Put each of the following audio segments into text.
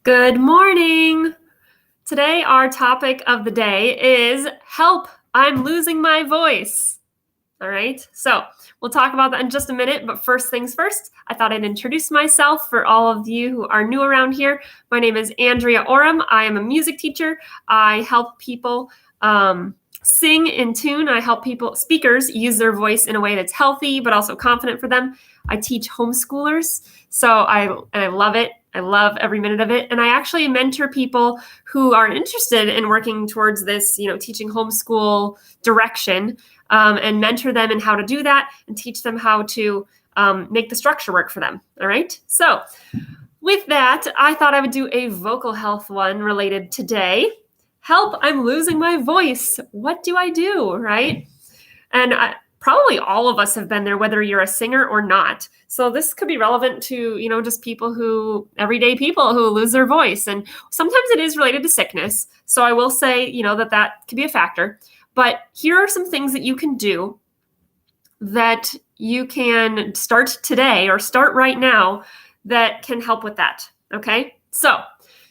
Good morning. Today, our topic of the day is help, I'm losing my voice. All right, so we'll talk about that in just a minute, but first things first, I thought I'd introduce myself for all of you who are new around here. My name is Andrea Oram. I am a music teacher. I help people sing in tune. I help speakers use their voice in a way that's healthy, but also confident for them. I teach homeschoolers, so I love it. I love every minute of it. And I actually mentor people who are interested in working towards this, teaching homeschool direction, and mentor them in how to do that and teach them how to make the structure work for them. All right. So with that, I thought I would do a vocal health one related today. Help, I'm losing my voice. What do I do? Right. And probably all of us have been there, whether you're a singer or not. So this could be relevant to, just everyday people who lose their voice. And sometimes it is related to sickness. So I will say, that could be a factor. But here are some things that you can do that you can start today or start right now that can help with that. Okay. So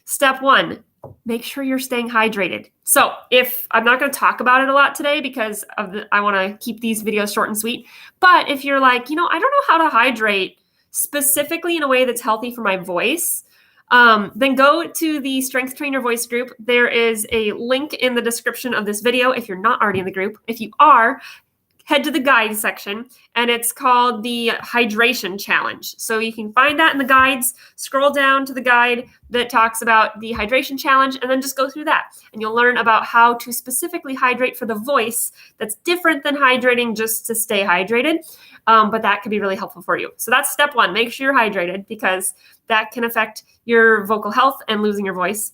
step one, make sure you're staying hydrated. So if I'm not going to talk about it a lot today because I want to keep these videos short and sweet. But if you're like, I don't know how to hydrate specifically in a way that's healthy for my voice, then go to the Strength Train Your Voice group. There is a link in the description of this video if you're not already in the group. If you are, head to the guide section, and it's called the Hydration Challenge. So you can find that in the guides, scroll down to the guide that talks about the Hydration Challenge, and then just go through that. And you'll learn about how to specifically hydrate for the voice that's different than hydrating just to stay hydrated. But that could be really helpful for you. So that's step one, make sure you're hydrated because that can affect your vocal health and losing your voice.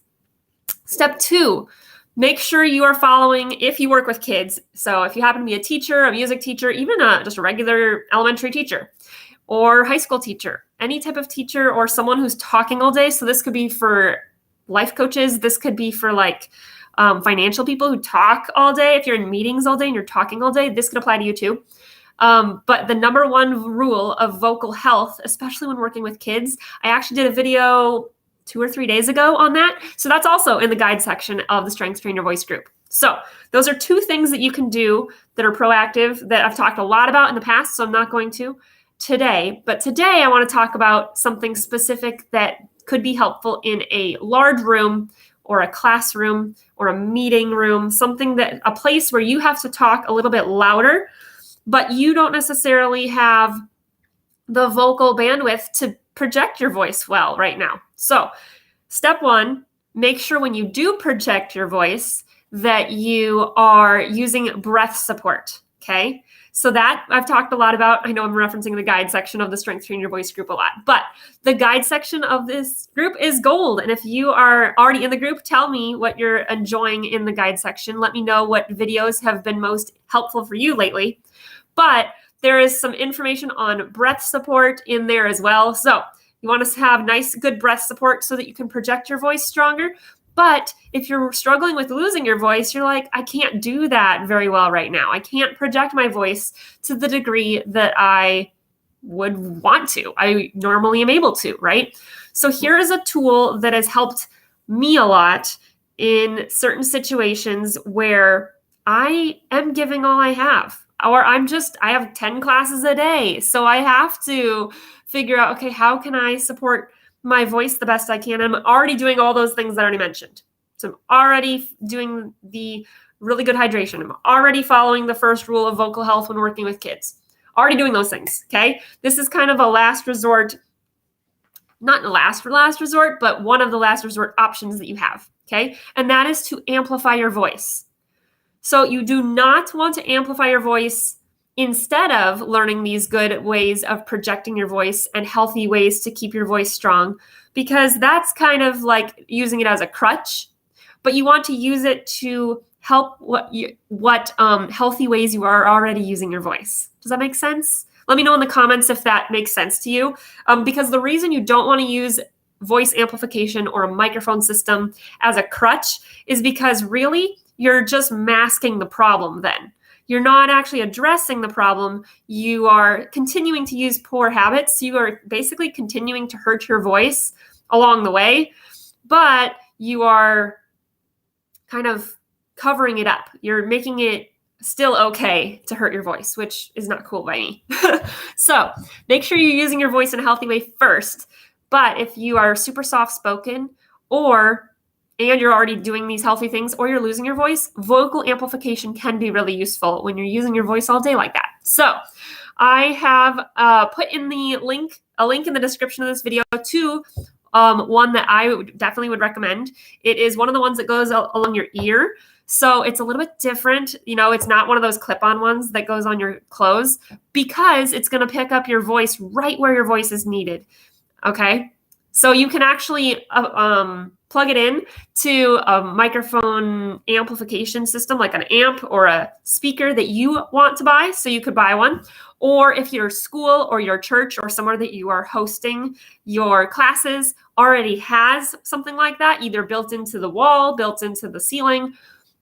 Step two, make sure you are following, if you work with kids. So if you happen to be a teacher, a music teacher, even just a regular elementary teacher or high school teacher, any type of teacher or someone who's talking all day. So this could be for life coaches. This could be for financial people who talk all day. If you're in meetings all day and you're talking all day, this could apply to you too. But the number one rule of vocal health, especially when working with kids, I actually did a video 2 or 3 days ago on that. So that's also in the guide section of the Strength Train Your Voice group. So those are 2 things that you can do that are proactive that I've talked a lot about in the past. So I'm not going to today, but today I want to talk about something specific that could be helpful in a large room or a classroom or a meeting room, a place where you have to talk a little bit louder, but you don't necessarily have the vocal bandwidth to project your voice well right now. So step one, make sure when you do project your voice that you are using breath support, okay? So that I've talked a lot about. I know I'm referencing the guide section of the Strength Train Your Voice group a lot, but the guide section of this group is gold. And if you are already in the group, tell me what you're enjoying in the guide section. Let me know what videos have been most helpful for you lately. But there is some information on breath support in there as well. So you want to have nice, good breath support so that you can project your voice stronger. But if you're struggling with losing your voice, you're like, I can't do that very well right now. I can't project my voice to the degree that I would want to. I normally am able to, right? So here is a tool that has helped me a lot in certain situations where I am giving all I have. Or I have 10 classes a day. So I have to figure out, okay, how can I support my voice the best I can? I'm already doing all those things that I already mentioned. So I'm already doing the really good hydration. I'm already following the first rule of vocal health when working with kids. Already doing those things, okay? This is kind of a last resort, not last resort, but one of the last resort options that you have, okay? And that is to amplify your voice. So you do not want to amplify your voice instead of learning these good ways of projecting your voice and healthy ways to keep your voice strong, because that's kind of like using it as a crutch, but you want to use it to help what healthy ways you are already using your voice. Does that make sense? Let me know in the comments if that makes sense to you, because the reason you don't want to use voice amplification or a microphone system as a crutch is because really you're just masking the problem then. You're not actually addressing the problem. You are continuing to use poor habits. You are basically continuing to hurt your voice along the way. but you are kind of covering it up. You're making it still okay to hurt your voice, which is not cool by me. So make sure you're using your voice in a healthy way first. But if you are super soft spoken and you're already doing these healthy things, or you're losing your voice, vocal amplification can be really useful when you're using your voice all day like that. So I have put in a link in the description of this video to one that I definitely would recommend. It is one of the ones that goes along your ear. So it's a little bit different. It's not one of those clip-on ones that goes on your clothes, because it's going to pick up your voice right where your voice is needed. Okay. So you can actually plug it in to a microphone amplification system, like an amp or a speaker that you want to buy. So you could buy one. Or if your school or your church or somewhere that you are hosting your classes already has something like that, either built into the wall, built into the ceiling,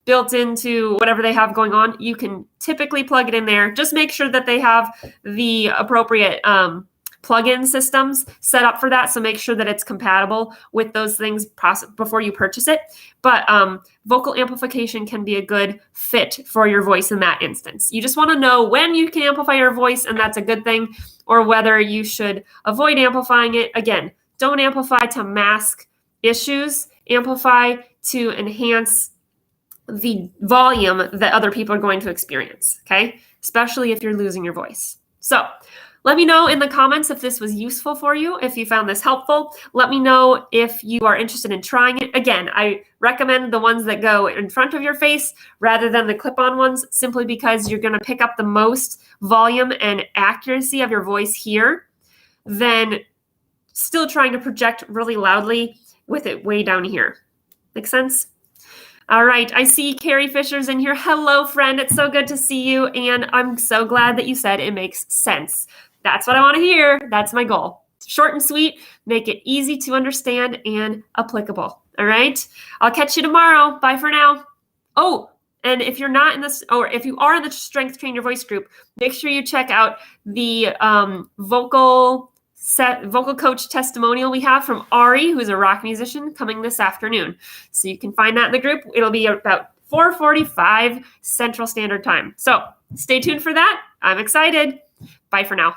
built into whatever they have going on, you can typically plug it in there. Just make sure that they have the appropriate plug-in systems set up for that. So make sure that it's compatible with those things before you purchase it. But vocal amplification can be a good fit for your voice in that instance. You just want to know when you can amplify your voice, and that's a good thing, or whether you should avoid amplifying it. Again, don't amplify to mask issues. Amplify to enhance the volume that other people are going to experience, okay? Especially if you're losing your voice. So let me know in the comments if this was useful for you, if you found this helpful. Let me know if you are interested in trying it. Again, I recommend the ones that go in front of your face rather than the clip-on ones, simply because you're going to pick up the most volume and accuracy of your voice here than still trying to project really loudly with it way down here. Make sense? All right, I see Carrie Fisher's in here. Hello, friend. It's so good to see you, and I'm so glad that you said it makes sense. That's what I want to hear. That's my goal. Short and sweet, make it easy to understand and applicable. All right, I'll catch you tomorrow. Bye for now. Oh, and if you're not in this, or if you are in the Strength Train Your Voice group, make sure you check out the vocal coach testimonial we have from Ari, who's a rock musician, coming this afternoon. So you can find that in the group. It'll be about 4:45 Central Standard Time. So stay tuned for that. I'm excited. Bye for now.